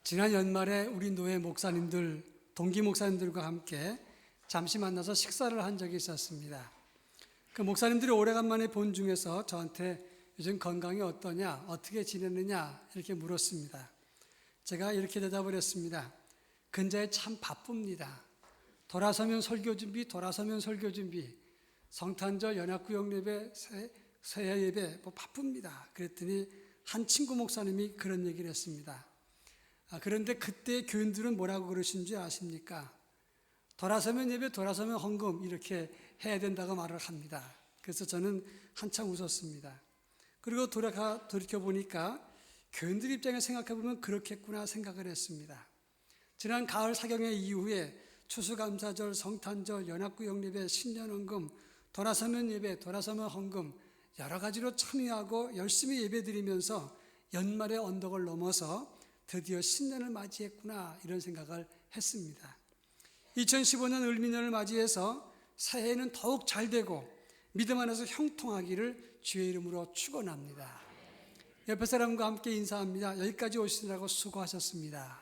지난 연말에 우리 노회 목사님들, 동기 목사님들과 함께 잠시 만나서 식사를 한 적이 있었습니다. 그 목사님들이 오래간만에 본 중에서 저한테 요즘 건강이 어떠냐, 어떻게 지냈느냐 이렇게 물었습니다. 제가 이렇게 대답을 했습니다. 근자에 참 바쁩니다. 돌아서면 설교 준비, 성탄절, 연합구역 예배, 새해 예배 바쁩니다. 그랬더니 한 친구 목사님이 그런 얘기를 했습니다. 그런데 그때 교인들은 뭐라고 그러신 줄 아십니까? 돌아서면 예배, 돌아서면 헌금 이렇게 해야 된다고 말을 합니다. 그래서 저는 한참 웃었습니다. 그리고 돌이켜보니까 교인들 입장에 생각해보면 그렇겠구나 생각을 했습니다. 지난 가을 사경회 이후에 추수감사절, 성탄절, 연합구역 예배, 신년헌금, 돌아서면 예배, 돌아서면 헌금 여러 가지로 참여하고 열심히 예배드리면서 연말의 언덕을 넘어서 드디어 신년을 맞이했구나 이런 생각을 했습니다. 2015년 을미년을 맞이해서 새해에는 더욱 잘되고 믿음 안에서 형통하기를 주의 이름으로 축원합니다. 옆에 사람과 함께 인사합니다. 여기까지 오시느라고 수고하셨습니다.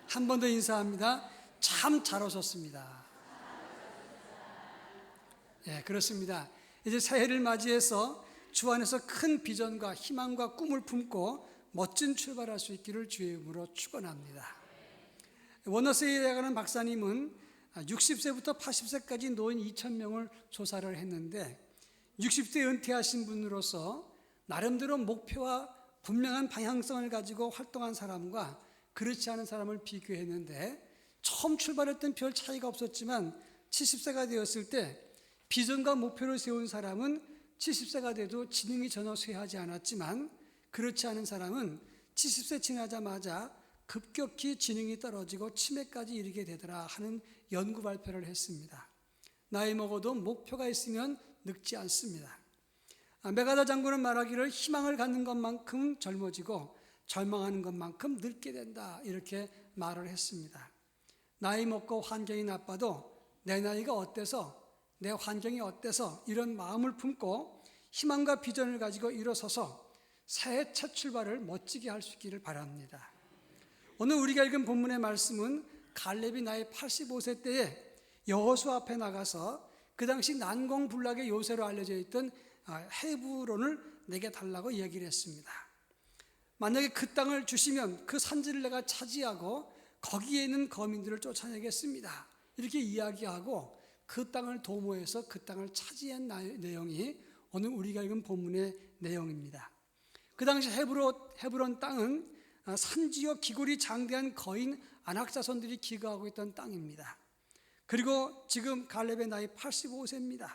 한 번 더 인사합니다. 참 잘 오셨습니다. 그렇습니다. 이제 새해를 맞이해서 주 안에서 큰 비전과 희망과 꿈을 품고 멋진 출발할 수 있기를 주의 이름으로 축원합니다. 원어스에 나가는 박사님은 60세부터 80세까지 노인 2,000명을 조사를 했는데 60세 은퇴하신 분으로서 나름대로 목표와 분명한 방향성을 가지고 활동한 사람과 그렇지 않은 사람을 비교했는데 처음 출발할 땐 별 차이가 없었지만 70세가 되었을 때 비전과 목표를 세운 사람은 70세가 돼도 지능이 전혀 쇠하지 않았지만 그렇지 않은 사람은 70세 지나자마자 급격히 지능이 떨어지고 치매까지 이르게 되더라 하는 연구 발표를 했습니다. 나이 먹어도 목표가 있으면 늙지 않습니다. 메가다 장군은 말하기를 희망을 갖는 것만큼 젊어지고 절망하는 것만큼 늙게 된다 이렇게 말을 했습니다. 나이 먹고 환경이 나빠도 내 나이가 어때서 내 환경이 어때서 이런 마음을 품고 희망과 비전을 가지고 일어서서 새해 첫 출발을 멋지게 할 수 있기를 바랍니다. 오늘 우리가 읽은 본문의 말씀은 갈렙이 나이 85세 때에 여호수 앞에 나가서 그 당시 난공불락의 요새로 알려져 있던 헤브론을 내게 달라고 이야기를 했습니다. 만약에 그 땅을 주시면 그 산지를 내가 차지하고 거기에 있는 거민들을 쫓아내겠습니다. 이렇게 이야기하고 그 땅을 도모해서 그 땅을 차지한 내용이 오늘 우리가 읽은 본문의 내용입니다. 그 당시 헤브론 땅은 산지요 기골이 장대한 거인 안악자손들이 기거하고 있던 땅입니다. 그리고 지금 갈렙의 나이 85세입니다.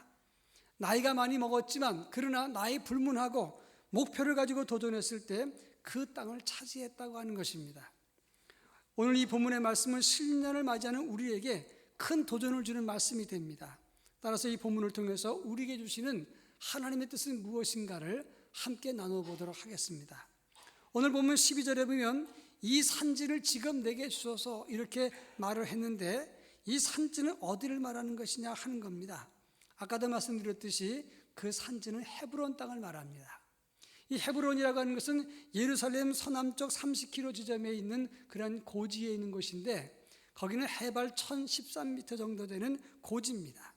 나이가 많이 먹었지만 그러나 나이 불문하고 목표를 가지고 도전했을 때 그 땅을 차지했다고 하는 것입니다. 오늘 이 본문의 말씀은 신년을 맞이하는 우리에게 큰 도전을 주는 말씀이 됩니다. 따라서 이 본문을 통해서 우리에게 주시는 하나님의 뜻은 무엇인가를 함께 나눠보도록 하겠습니다. 오늘 본문 12절에 보면 이 산지를 지금 내게 주소서 이렇게 말을 했는데 이 산지는 어디를 말하는 것이냐 하는 겁니다. 아까도 말씀드렸듯이 그 산지는 헤브론 땅을 말합니다. 이 헤브론이라고 하는 것은 예루살렘 서남쪽 30km 지점에 있는 그런 고지에 있는 곳인데 거기는 해발 1013m 정도 되는 고지입니다.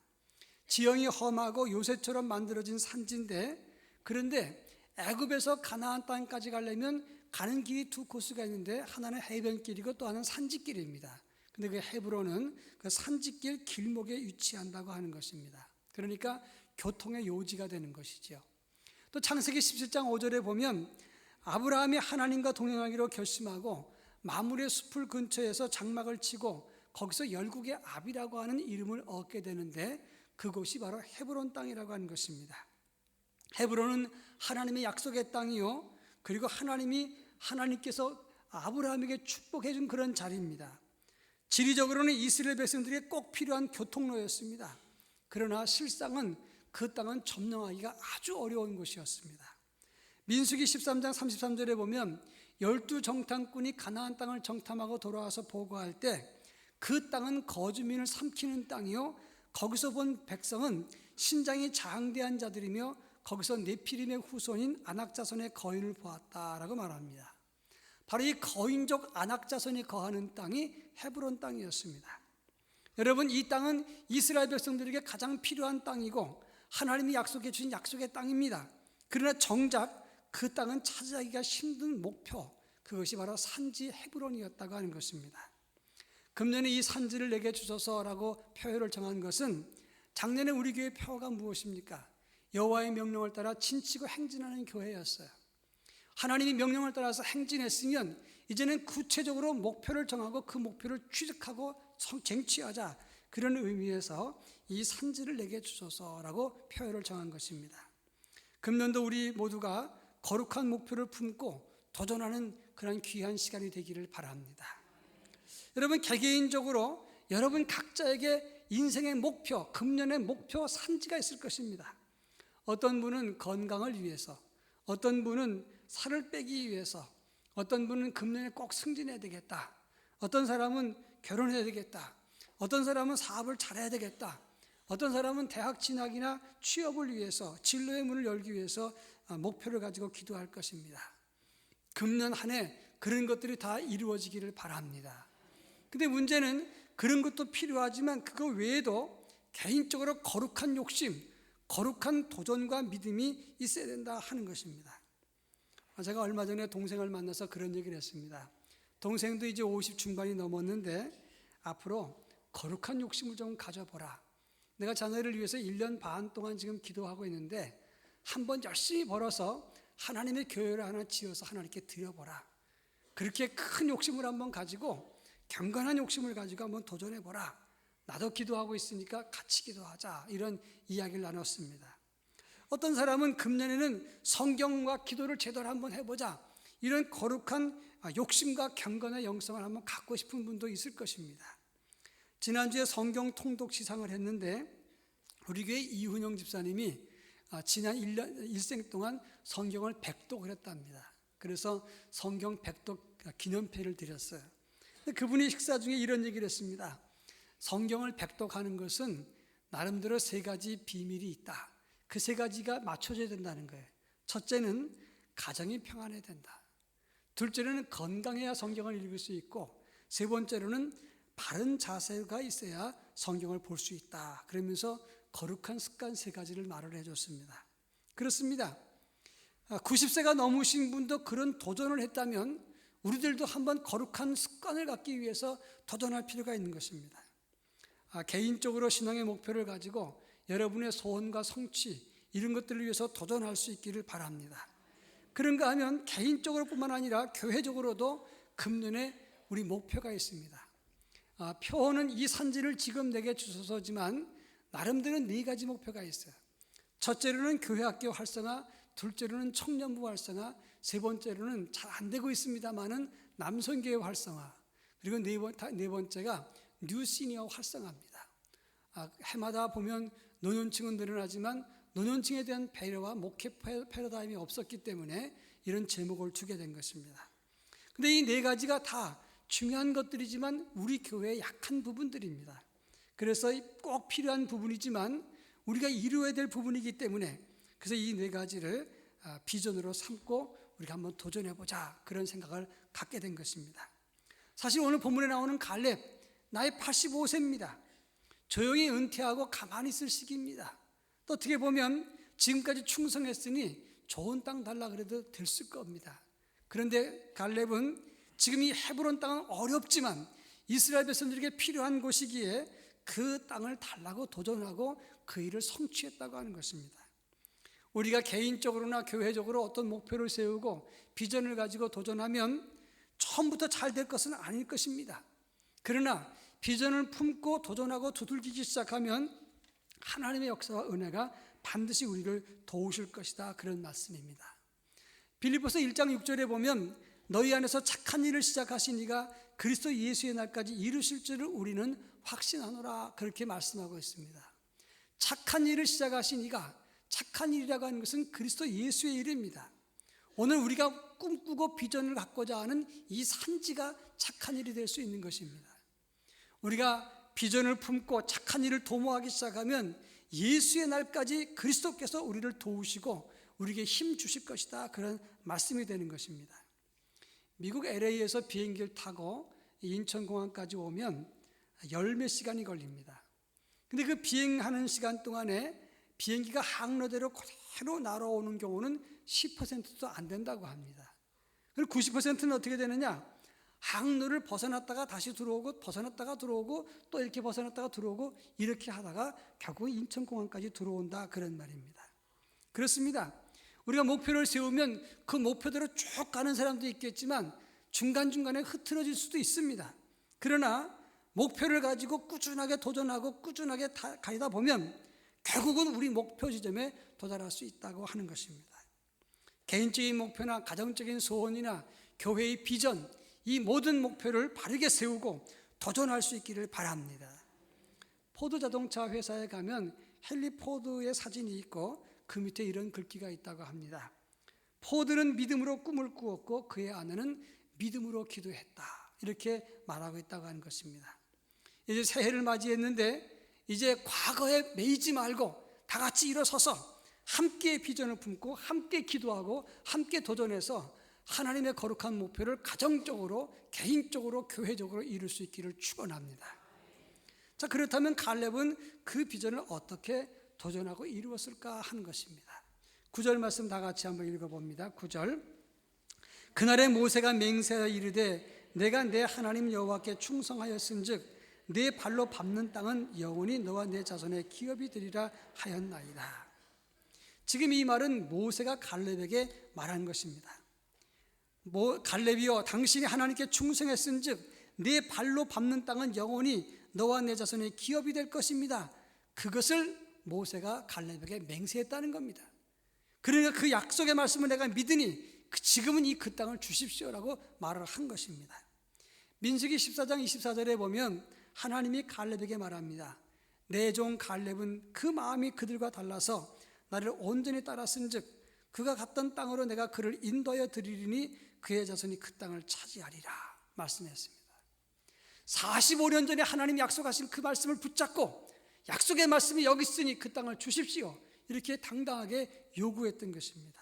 지형이 험하고 요새처럼 만들어진 산지인데 그런데 애굽에서 가나안 땅까지 가려면 가는 길이 두 코스가 있는데 하나는 해변길이고 또 하나는 산지길입니다. 근데 그 헤브론은 그 산지길 길목에 위치한다고 하는 것입니다. 그러니까 교통의 요지가 되는 것이죠. 또 창세기 17장 5절에 보면 아브라함이 하나님과 동행하기로 결심하고 마물의 숲을 근처에서 장막을 치고 거기서 열국의 압이라고 하는 이름을 얻게 되는데 그곳이 바로 헤브론 땅이라고 하는 것입니다. 헤브론은 하나님의 약속의 땅이요 그리고 하나님께서 아브라함에게 축복해 준 그런 자리입니다. 지리적으로는 이스라엘 백성들에게 꼭 필요한 교통로였습니다. 그러나 실상은 그 땅은 점령하기가 아주 어려운 곳이었습니다. 민수기 13장 33절에 보면 12정탐꾼이 가나안 땅을 정탐하고 돌아와서 보고할 때 그 땅은 거주민을 삼키는 땅이요 거기서 본 백성은 신장이 장대한 자들이며 거기서 네피림의 후손인 안악자손의 거인을 보았다라고 말합니다. 바로 이 거인족 아낙 자손이 거하는 땅이 헤브론 땅이었습니다. 여러분, 이 땅은 이스라엘 백성들에게 가장 필요한 땅이고 하나님이 약속해 주신 약속의 땅입니다. 그러나 정작 그 땅은 차지하기가 힘든 목표, 그것이 바로 산지 헤브론이었다고 하는 것입니다. 금년에 이 산지를 내게 주소서라고 표어를 정한 것은 작년에 우리 교회 표어가 무엇입니까? 여호와의 명령을 따라 진치고 행진하는 교회였어요. 하나님이 명령을 따라서 행진했으면 이제는 구체적으로 목표를 정하고 그 목표를 취득하고 쟁취하자, 그런 의미에서 이 산지를 내게 주소서라고 표현을 정한 것입니다. 금년도 우리 모두가 거룩한 목표를 품고 도전하는 그런 귀한 시간이 되기를 바랍니다. 여러분, 개개인적으로 여러분 각자에게 인생의 목표, 금년의 목표 산지가 있을 것입니다. 어떤 분은 건강을 위해서, 어떤 분은 살을 빼기 위해서, 어떤 분은 금년에 꼭 승진해야 되겠다, 어떤 사람은 결혼해야 되겠다, 어떤 사람은 사업을 잘해야 되겠다, 어떤 사람은 대학 진학이나 취업을 위해서, 진로의 문을 열기 위해서 목표를 가지고 기도할 것입니다. 금년 한 해 그런 것들이 다 이루어지기를 바랍니다. 근데 문제는 그런 것도 필요하지만 그거 외에도 개인적으로 거룩한 욕심, 거룩한 도전과 믿음이 있어야 된다 하는 것입니다. 제가 얼마 전에 동생을 만나서 그런 얘기를 했습니다. 동생도 이제 50 중반이 넘었는데 앞으로 거룩한 욕심을 좀 가져보라. 내가 자녀를 위해서 1년 반 동안 지금 기도하고 있는데 한번 열심히 벌어서 하나님의 교회를 하나 지어서 하나님께 드려보라. 그렇게 큰 욕심을 한번 가지고, 경건한 욕심을 가지고 한번 도전해보라. 나도 기도하고 있으니까 같이 기도하자, 이런 이야기를 나눴습니다. 어떤 사람은 금년에는 성경과 기도를 제대로 한번 해보자, 이런 거룩한 욕심과 경건의 영성을 한번 갖고 싶은 분도 있을 것입니다. 지난주에 성경 통독 시상을 했는데 우리 교회 이훈영 집사님이 지난 일생 동안 성경을 100독을 했답니다. 그래서 성경 100독 기념패를 드렸어요. 그분이 식사 중에 이런 얘기를 했습니다. 성경을 100독하는 것은 나름대로 3가지 비밀이 있다. 그 3가지가 맞춰져야 된다는 거예요. 첫째는 가정이 평안해야 된다. 둘째로는 건강해야 성경을 읽을 수 있고, 세 번째로는 바른 자세가 있어야 성경을 볼 수 있다. 그러면서 거룩한 습관 3가지를 말을 해줬습니다. 그렇습니다. 90세가 넘으신 분도 그런 도전을 했다면 우리들도 한번 거룩한 습관을 갖기 위해서 도전할 필요가 있는 것입니다. 개인적으로 신앙의 목표를 가지고 여러분의 소원과 성취, 이런 것들을 위해서 도전할 수 있기를 바랍니다. 그런가 하면 개인적으로 뿐만 아니라 교회적으로도 금년에 우리 목표가 있습니다. 표어는 이 산지를 지금 내게 주소서지만 나름대로 4가지 목표가 있어요. 첫째로는 교회학교 활성화, 둘째로는 청년부 활성화, 세 번째로는 잘 안 되고 있습니다만은 남성교회 활성화, 그리고 네 번째가 뉴시니어 활성화입니다. 해마다 보면 노년층은 늘어나지만 노년층에 대한 배려와 목회 패러다임이 없었기 때문에 이런 제목을 주게 된 것입니다. 그런데 이 4가지가 다 중요한 것들이지만 우리 교회의 약한 부분들입니다. 그래서 꼭 필요한 부분이지만 우리가 이루어야 될 부분이기 때문에, 그래서 이 4가지를 비전으로 삼고 우리가 한번 도전해보자, 그런 생각을 갖게 된 것입니다. 사실 오늘 본문에 나오는 갈렙, 나이 85세입니다. 조용히 은퇴하고 가만히 있을 시기입니다. 또 어떻게 보면 지금까지 충성했으니 좋은 땅 달라 그래도 됐을 겁니다. 그런데 갈렙은 지금 이 헤브론 땅은 어렵지만 이스라엘 백성들에게 필요한 곳이기에 그 땅을 달라고 도전하고 그 일을 성취했다고 하는 것입니다. 우리가 개인적으로나 교회적으로 어떤 목표를 세우고 비전을 가지고 도전하면 처음부터 잘 될 것은 아닐 것입니다. 그러나 비전을 품고 도전하고 두들기기 시작하면 하나님의 역사와 은혜가 반드시 우리를 도우실 것이다, 그런 말씀입니다. 빌립보서 1장 6절에 보면 너희 안에서 착한 일을 시작하신 이가 그리스도 예수의 날까지 이루실 줄을 우리는 확신하노라, 그렇게 말씀하고 있습니다. 착한 일을 시작하신 이가, 착한 일이라고 하는 것은 그리스도 예수의 일입니다. 오늘 우리가 꿈꾸고 비전을 갖고자 하는 이 산지가 착한 일이 될 수 있는 것입니다. 우리가 비전을 품고 착한 일을 도모하기 시작하면 예수의 날까지 그리스도께서 우리를 도우시고 우리에게 힘 주실 것이다, 그런 말씀이 되는 것입니다. 미국 LA에서 비행기를 타고 인천공항까지 오면 열 몇 시간이 걸립니다. 근데 그 비행하는 시간 동안에 비행기가 항로대로 그대로 날아오는 경우는 10%도 안 된다고 합니다. 그리고 90%는 어떻게 되느냐? 항로를 벗어났다가 다시 들어오고 벗어났다가 들어오고 또 이렇게 벗어났다가 들어오고 이렇게 하다가 결국 인천공항까지 들어온다, 그런 말입니다. 그렇습니다. 우리가 목표를 세우면 그 목표대로 쭉 가는 사람도 있겠지만 중간중간에 흐트러질 수도 있습니다. 그러나 목표를 가지고 꾸준하게 도전하고 꾸준하게 가다 보면 결국은 우리 목표 지점에 도달할 수 있다고 하는 것입니다. 개인적인 목표나 가정적인 소원이나 교회의 비전, 이 모든 목표를 바르게 세우고 도전할 수 있기를 바랍니다. 포드 자동차 회사에 가면 헨리 포드의 사진이 있고 그 밑에 이런 글귀가 있다고 합니다. 포드는 믿음으로 꿈을 꾸었고 그의 아내는 믿음으로 기도했다, 이렇게 말하고 있다고 하는 것입니다. 이제 새해를 맞이했는데 이제 과거에 매이지 말고 다 같이 일어서서 함께 비전을 품고 함께 기도하고 함께 도전해서 하나님의 거룩한 목표를 가정적으로, 개인적으로, 교회적으로 이룰 수 있기를 축원합니다. 자, 그렇다면 갈렙은 그 비전을 어떻게 도전하고 이루었을까 하는 것입니다. 9절 말씀 다 같이 한번 읽어봅니다. 9절. 그날에 모세가 맹세하여 이르되 내가 내 하나님 여호와께 충성하였은즉 내 발로 밟는 땅은 영원히 너와 내 자손의 기업이 되리라 하였나이다. 지금 이 말은 모세가 갈렙에게 말한 것입니다. 갈렙이여, 당신이 하나님께 충성했은즉 내 발로 밟는 땅은 영원히 너와 내 자손의 기업이 될 것입니다. 그것을 모세가 갈렙에게 맹세했다는 겁니다. 그러니까 그 약속의 말씀을 내가 믿으니 지금은 그 땅을 주십시오라고 말을 한 것입니다. 민수기 14장 24절에 보면 하나님이 갈렙에게 말합니다. 내 종 갈렙은 그 마음이 그들과 달라서 나를 온전히 따랐은즉 그가 갔던 땅으로 내가 그를 인도하여 드리리니 그의 자손이 그 땅을 차지하리라 말씀했습니다. 45년 전에 하나님이 약속하신 그 말씀을 붙잡고 약속의 말씀이 여기 있으니 그 땅을 주십시오, 이렇게 당당하게 요구했던 것입니다.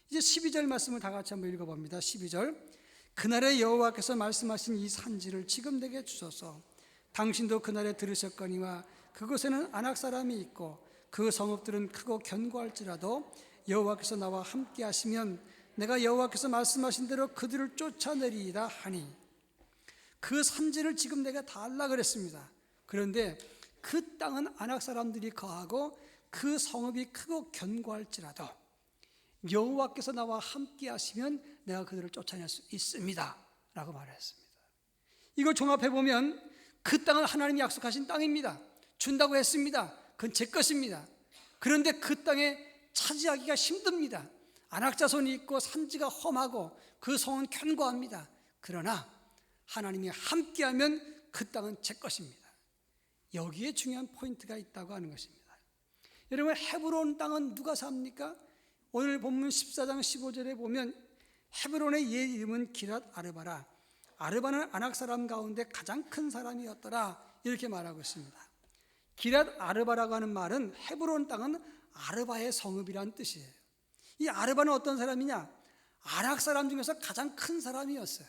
이제 12절 말씀을 다 같이 한번 읽어봅니다. 12절. 그날에 여호와께서 말씀하신 이 산지를 지금 내게 주소서. 당신도 그날에 들으셨거니와 그곳에는 아낙 사람이 있고 그 성읍들은 크고 견고할지라도 여호와께서 나와 함께 하시면 내가 여호와께서 말씀하신 대로 그들을 쫓아내리이다 하니, 그 산지를 지금 내가 달라 그랬습니다. 그런데 그 땅은 아낙 사람들이 거하고 그 성읍이 크고 견고할지라도 여호와께서 나와 함께 하시면 내가 그들을 쫓아낼 수 있습니다 라고 말했습니다. 이걸 종합해보면 그 땅은 하나님이 약속하신 땅입니다. 준다고 했습니다. 그건 제 것입니다. 그런데 그 땅에 차지하기가 힘듭니다. 아낙 자손이 있고 산지가 험하고 그 성은 견고합니다. 그러나 하나님이 함께하면 그 땅은 제 것입니다. 여기에 중요한 포인트가 있다고 하는 것입니다. 여러분, 헤브론 땅은 누가 삽니까? 오늘 본문 14장 15절에 보면 헤브론의 옛 이름은 기랏 아르바라, 아르바는 아낙 사람 가운데 가장 큰 사람이었더라, 이렇게 말하고 있습니다. 기랏 아르바라고 하는 말은 헤브론 땅은 아르바의 성읍이란 뜻이에요. 이 아르바는 어떤 사람이냐? 아낙 사람 중에서 가장 큰 사람이었어요.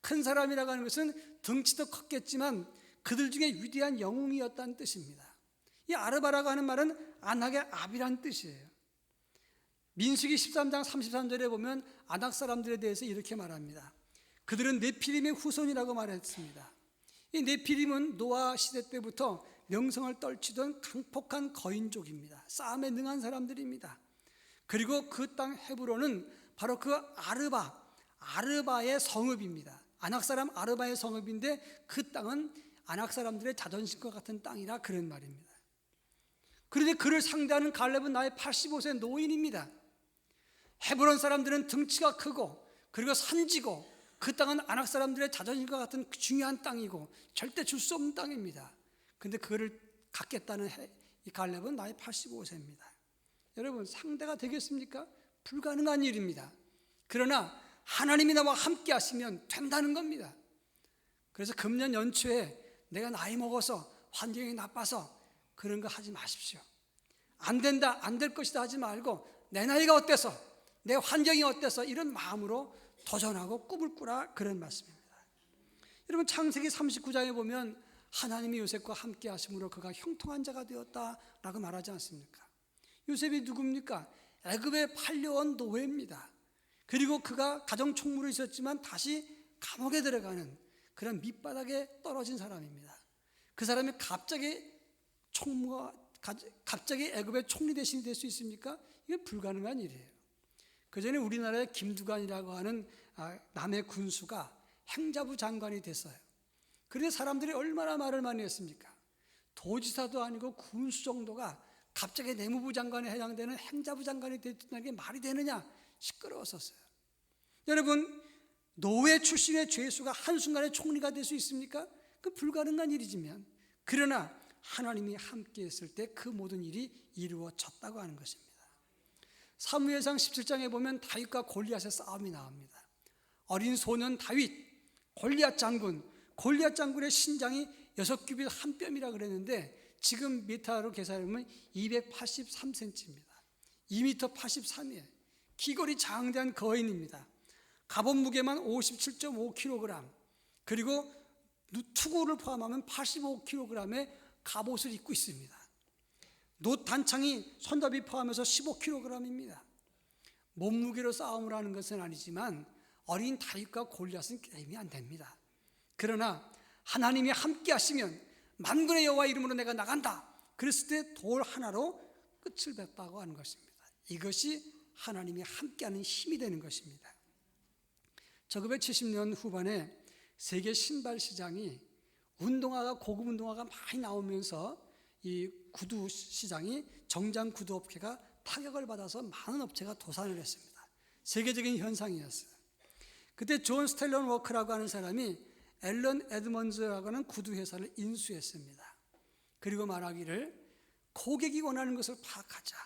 큰 사람이라고 하는 것은 덩치도 컸겠지만 그들 중에 위대한 영웅이었다는 뜻입니다. 이 아르바라고 하는 말은 아낙의 아비란 뜻이에요. 민수기 13장 33절에 보면 아낙 사람들에 대해서 이렇게 말합니다. 그들은 네피림의 후손이라고 말했습니다. 이 네피림은 노아 시대 때부터 명성을 떨치던 강폭한 거인족입니다. 싸움에 능한 사람들입니다. 그리고 그 땅 헤브론은 바로 그 아르바의 성읍입니다. 아낙 사람 아르바의 성읍인데 그 땅은 아낙 사람들의 자존심과 같은 땅이라, 그런 말입니다. 그런데 그를 상대하는 갈렙은 나이 85세 노인입니다. 헤브론 사람들은 등치가 크고 그리고 산지고 그 땅은 아낙 사람들의 자존심과 같은 중요한 땅이고 절대 줄 수 없는 땅입니다. 그런데 그거를 갖겠다는 이 갈렙은 나이 85세입니다. 여러분, 상대가 되겠습니까? 불가능한 일입니다. 그러나 하나님이 나와 함께 하시면 된다는 겁니다. 그래서 금년 연초에 내가 나이 먹어서 환경이 나빠서 그런 거 하지 마십시오. 안 된다, 안 될 것이다 하지 말고 내 나이가 어때서, 내 환경이 어때서, 이런 마음으로 도전하고 꿈을 꾸라, 그런 말씀입니다. 여러분, 창세기 39장에 보면 하나님이 요셉과 함께 하심으로 그가 형통한 자가 되었다라고 말하지 않습니까? 요셉이 누굽니까? 애굽에 팔려온 노예입니다. 그리고 그가 가정 총무로 있었지만 다시 감옥에 들어가는 그런 밑바닥에 떨어진 사람입니다. 그 사람이 갑자기 애굽의 총리 대신이 될 수 있습니까? 이게 불가능한 일이에요. 그 전에 우리나라의 김두관이라고 하는 남의 군수가 행자부 장관이 됐어요. 그런데 사람들이 얼마나 말을 많이 했습니까? 도지사도 아니고 군수 정도가 갑자기 내무부 장관에 해당되는 행자부 장관이 됐다는 게 말이 되느냐, 시끄러웠었어요. 여러분, 노예 출신의 죄수가 한순간에 총리가 될 수 있습니까? 그 불가능한 일이지만, 그러나 하나님이 함께 했을 때 그 모든 일이 이루어졌다고 하는 것입니다. 사무엘상 17장에 보면 다윗과 골리앗의 싸움이 나옵니다. 어린 소년 다윗, 골리앗 장군의 신장이 6규빗 한 뼘이라 그랬는데 지금 미터로 계산하면 283cm입니다. 2m 83이에요. 기골이 장대한 거인입니다. 갑옷 무게만 57.5kg, 그리고 투구를 포함하면 85kg의 갑옷을 입고 있습니다. 놋 단창이 손잡이 포함해서 15kg입니다. 몸무게로 싸움을 하는 것은 아니지만 어린 다윗과 골리앗은 게임이 안 됩니다. 그러나 하나님이 함께 하시면 만군의 여호와 이름으로 내가 나간다, 그랬을 때 돌 하나로 끝을 냈다고 하는 것입니다. 이것이 하나님이 함께하는 힘이 되는 것입니다. 1970년 후반에 세계 신발 시장이 고급 운동화가 많이 나오면서 이 구두 시장이, 정장 구두 업계가 타격을 받아서 많은 업체가 도산을 했습니다. 세계적인 현상이었어요. 그때 존 스텔런 워크라고 하는 사람이 앨런 에드먼즈라고 하는 구두 회사를 인수했습니다. 그리고 말하기를 고객이 원하는 것을 파악하자,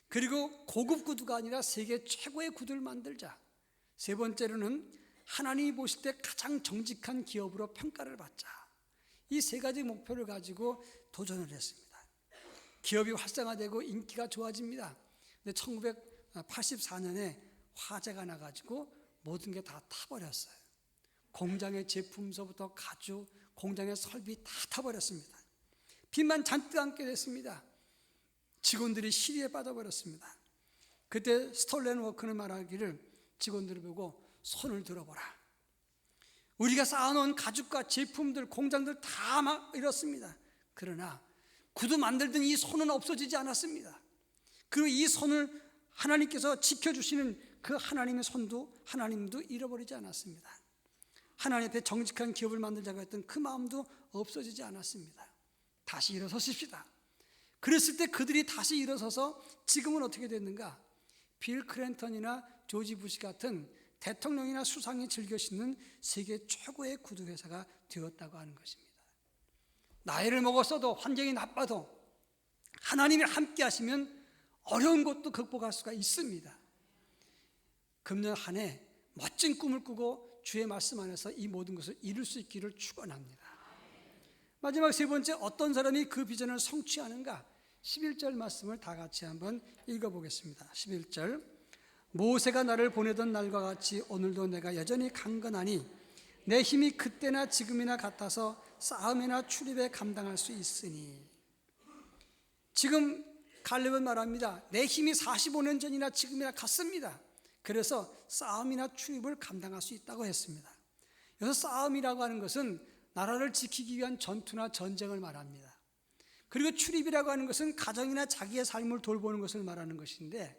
그리고 고급 구두가 아니라 세계 최고의 구두를 만들자, 세 번째로는 하나님이 보실 때 가장 정직한 기업으로 평가를 받자, 이 세 가지 목표를 가지고 도전을 했습니다. 기업이 활성화되고 인기가 좋아집니다. 근데 1984년에 화재가 나가지고 모든 게 다 타버렸어요. 공장의 제품서부터 가죽, 공장의 설비 다 타버렸습니다. 빚만 잔뜩 안게 됐습니다. 직원들이 시리에 빠져버렸습니다. 그때 스톨렌 워크는 말하기를 직원들을 보고 손을 들어보라. 우리가 쌓아놓은 가죽과 제품들, 공장들 다 막 잃었습니다. 그러나 구두 만들던 이 손은 없어지지 않았습니다. 그리고 이 손을 하나님께서 지켜주시는 그 하나님의 손도 하나님도 잃어버리지 않았습니다. 하나님 앞에 정직한 기업을 만들자고 했던 그 마음도 없어지지 않았습니다. 다시 일어서십시다. 그랬을 때 그들이 다시 일어서서 지금은 어떻게 됐는가? 빌 클린턴이나 조지 부시 같은 대통령이나 수상이 즐겨 신는 세계 최고의 구두 회사가 되었다고 하는 것입니다. 나이를 먹었어도, 환경이 나빠도 하나님이 함께 하시면 어려운 것도 극복할 수가 있습니다. 금년 한 해 멋진 꿈을 꾸고 주의 말씀 안에서 이 모든 것을 이룰 수 있기를 축원합니다. 마지막 세 번째, 어떤 사람이 그 비전을 성취하는가? 11절 말씀을 다 같이 한번 읽어보겠습니다. 11절, 모세가 나를 보내던 날과 같이 오늘도 내가 여전히 강건하니 내 힘이 그때나 지금이나 같아서 싸움이나 출입에 감당할 수 있으니. 지금 갈렙은 말합니다. 내 힘이 45년 전이나 지금이나 같습니다. 그래서 싸움이나 출입을 감당할 수 있다고 했습니다. 여기서 싸움이라고 하는 것은 나라를 지키기 위한 전투나 전쟁을 말합니다. 그리고 출입이라고 하는 것은 가정이나 자기의 삶을 돌보는 것을 말하는 것인데,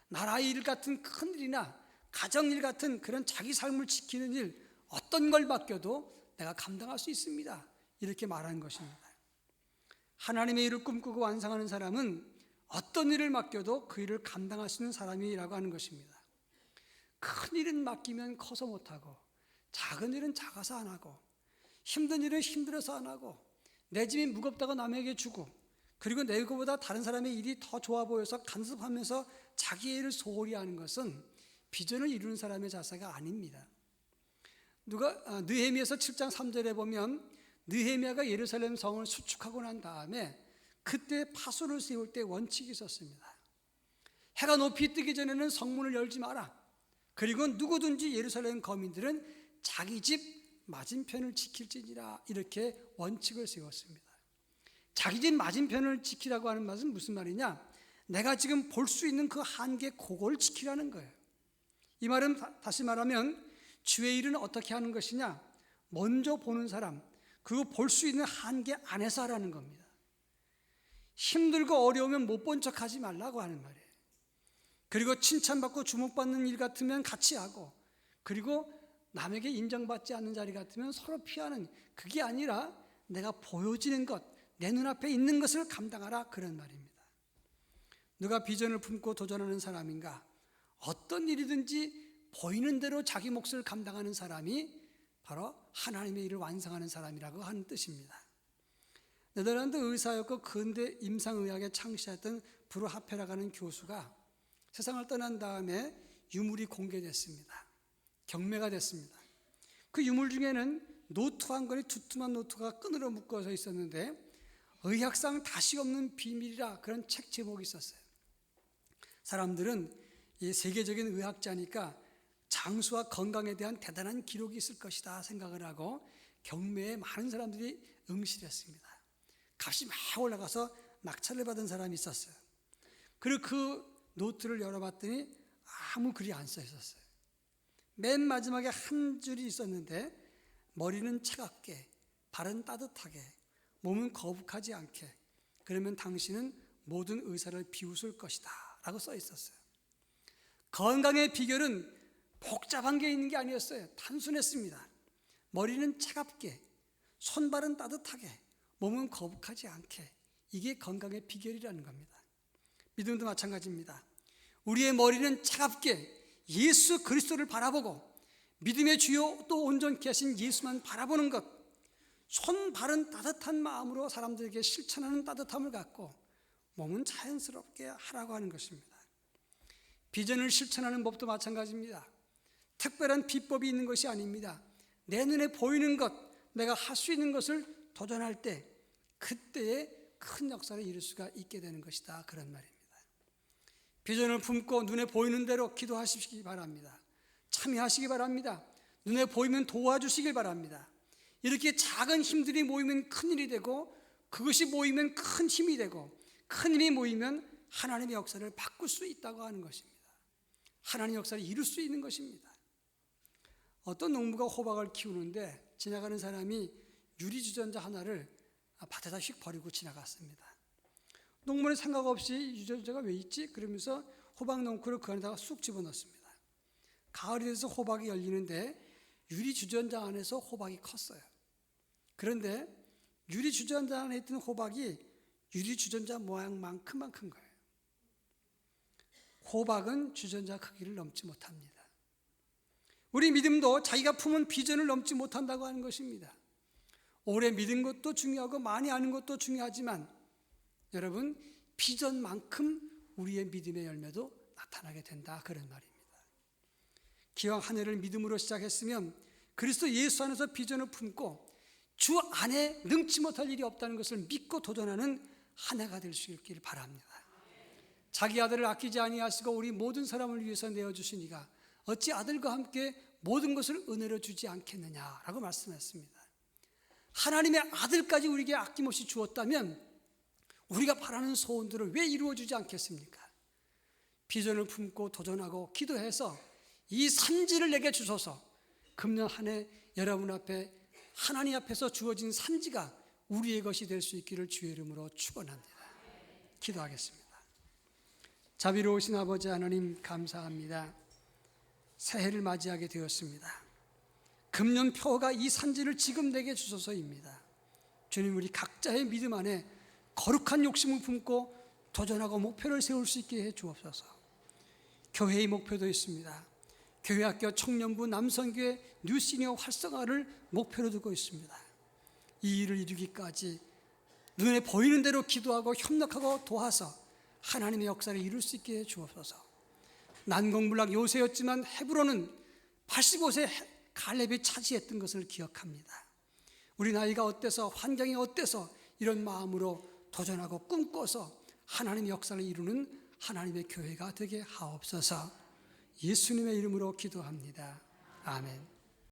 나라의 일 같은 큰 일이나 가정일 같은 그런 자기 삶을 지키는 일, 어떤 걸 맡겨도 내가 감당할 수 있습니다, 이렇게 말하는 것입니다. 하나님의 일을 꿈꾸고 완성하는 사람은 어떤 일을 맡겨도 그 일을 감당할 수 있는 사람이라고 하는 것입니다. 큰 일은 맡기면 커서 못하고, 작은 일은 작아서 안 하고, 힘든 일은 힘들어서 안 하고, 내 짐이 무겁다고 남에게 주고, 그리고 내 것보다 다른 사람의 일이 더 좋아 보여서 간섭하면서 자기의 일을 소홀히 하는 것은 비전을 이루는 사람의 자세가 아닙니다. 느헤미야서 7장 3절에 보면 느헤미야가 예루살렘 성을 수축하고 난 다음에 그때 파수를 세울 때 원칙이 있었습니다. 해가 높이 뜨기 전에는 성문을 열지 마라. 그리고 누구든지 예루살렘 거민들은 자기 집 맞은편을 지킬지니라, 이렇게 원칙을 세웠습니다. 자기 집 맞은편을 지키라고 하는 말은 무슨 말이냐? 내가 지금 볼 수 있는 그 한계, 그걸 지키라는 거예요. 이 말은 다시 말하면 주의 일은 어떻게 하는 것이냐? 먼저 보는 사람, 그거 볼 수 있는 한계 안에서 하라는 겁니다. 힘들고 어려우면 못 본 척 하지 말라고 하는 말이에요. 그리고 칭찬받고 주목받는 일 같으면 같이 하고, 그리고 남에게 인정받지 않는 자리 같으면 서로 피하는, 그게 아니라 내가 보여지는 것, 내 눈앞에 있는 것을 감당하라, 그런 말입니다. 누가 비전을 품고 도전하는 사람인가? 어떤 일이든지 보이는 대로 자기 몫을 감당하는 사람이 바로 하나님의 일을 완성하는 사람이라고 하는 뜻입니다. 네덜란드 의사였고 근대 임상의학에 창시했던 브루하페라고 하는 교수가 세상을 떠난 다음에 유물이 공개됐습니다. 경매가 됐습니다. 그 유물 중에는 노트 한 권이 두툼한 노트가 끈으로 묶어서 있었는데 의학상 다시 없는 비밀이라 그런 책 제목이 있었어요. 사람들은 이 세계적인 의학자니까 장수와 건강에 대한 대단한 기록이 있을 것이다 생각을 하고 경매에 많은 사람들이 응시했습니다. 값이 막 올라가서 낙찰을 받은 사람이 있었어요. 그리고 그 노트를 열어봤더니 아무 글이 안 써 있었어요. 맨 마지막에 한 줄이 있었는데 머리는 차갑게, 발은 따뜻하게, 몸은 거북하지 않게, 그러면 당신은 모든 의사를 비웃을 것이다 라고 써 있었어요. 건강의 비결은 복잡한 게 있는 게 아니었어요. 단순했습니다. 머리는 차갑게, 손발은 따뜻하게, 몸은 거북하지 않게, 이게 건강의 비결이라는 겁니다. 믿음도 마찬가지입니다. 우리의 머리는 차갑게 예수 그리스도를 바라보고 믿음의 주요 또 온전케 하신 예수만 바라보는 것, 손발은 따뜻한 마음으로 사람들에게 실천하는 따뜻함을 갖고 몸은 자연스럽게 하라고 하는 것입니다. 비전을 실천하는 법도 마찬가지입니다. 특별한 비법이 있는 것이 아닙니다. 내 눈에 보이는 것, 내가 할 수 있는 것을 도전할 때 그때에 큰 역사를 이룰 수가 있게 되는 것이다, 그런 말입니다. 비전을 품고 눈에 보이는 대로 기도하시기 바랍니다. 참여하시기 바랍니다. 눈에 보이면 도와주시길 바랍니다. 이렇게 작은 힘들이 모이면 큰 일이 되고, 그것이 모이면 큰 힘이 되고, 큰 힘이 모이면 하나님의 역사를 바꿀 수 있다고 하는 것입니다. 하나님의 역사를 이룰 수 있는 것입니다. 어떤 농부가 호박을 키우는데 지나가는 사람이 유리주전자 하나를 밭에다 휙 버리고 지나갔습니다. 농부는 생각 없이 유전자가 왜 있지? 그러면서 호박 넝쿨을 그 안에다가 쑥 집어넣습니다. 가을이 돼서 호박이 열리는데 유리주전자 안에서 호박이 컸어요. 그런데 유리주전자 안에 있던 호박이 유리주전자 모양만큼만 큰 거예요. 호박은 주전자 크기를 넘지 못합니다. 우리 믿음도 자기가 품은 비전을 넘지 못한다고 하는 것입니다. 오래 믿은 것도 중요하고 많이 아는 것도 중요하지만 여러분, 비전만큼 우리의 믿음의 열매도 나타나게 된다, 그런 말입니다. 기왕 한 해를 믿음으로 시작했으면 그리스도 예수 안에서 비전을 품고 주 안에 능치 못할 일이 없다는 것을 믿고 도전하는 한 해가 될 수 있기를 바랍니다. 자기 아들을 아끼지 아니하시고 우리 모든 사람을 위해서 내어주시니가 어찌 아들과 함께 모든 것을 은혜로 주지 않겠느냐라고 말씀했습니다. 하나님의 아들까지 우리에게 아낌없이 주었다면 우리가 바라는 소원들을 왜 이루어주지 않겠습니까? 비전을 품고 도전하고 기도해서 이 산지를 내게 주소서. 금년 한 해 여러분 앞에 하나님 앞에서 주어진 산지가 우리의 것이 될 수 있기를 주의 이름으로 축원합니다. 기도하겠습니다. 자비로우신 아버지 하나님, 감사합니다. 새해를 맞이하게 되었습니다. 금년 표가 이 산지를 지금 내게 주소서입니다. 주님, 우리 각자의 믿음 안에 거룩한 욕심을 품고 도전하고 목표를 세울 수 있게 해 주옵소서. 교회의 목표도 있습니다. 교회학교 청년부 남성교회 뉴시니어 활성화를 목표로 두고 있습니다. 이 일을 이루기까지 눈에 보이는 대로 기도하고 협력하고 도와서 하나님의 역사를 이룰 수 있게 해 주옵소서. 난공불락 요새였지만 헤브론은 85세 갈렙이 차지했던 것을 기억합니다. 우리 나이가 어때서 환경이 어때서 이런 마음으로 도전하고 꿈꿔서 하나님의 역사를 이루는 하나님의 교회가 되게 하옵소서. 예수님의 이름으로 기도합니다. 아멘.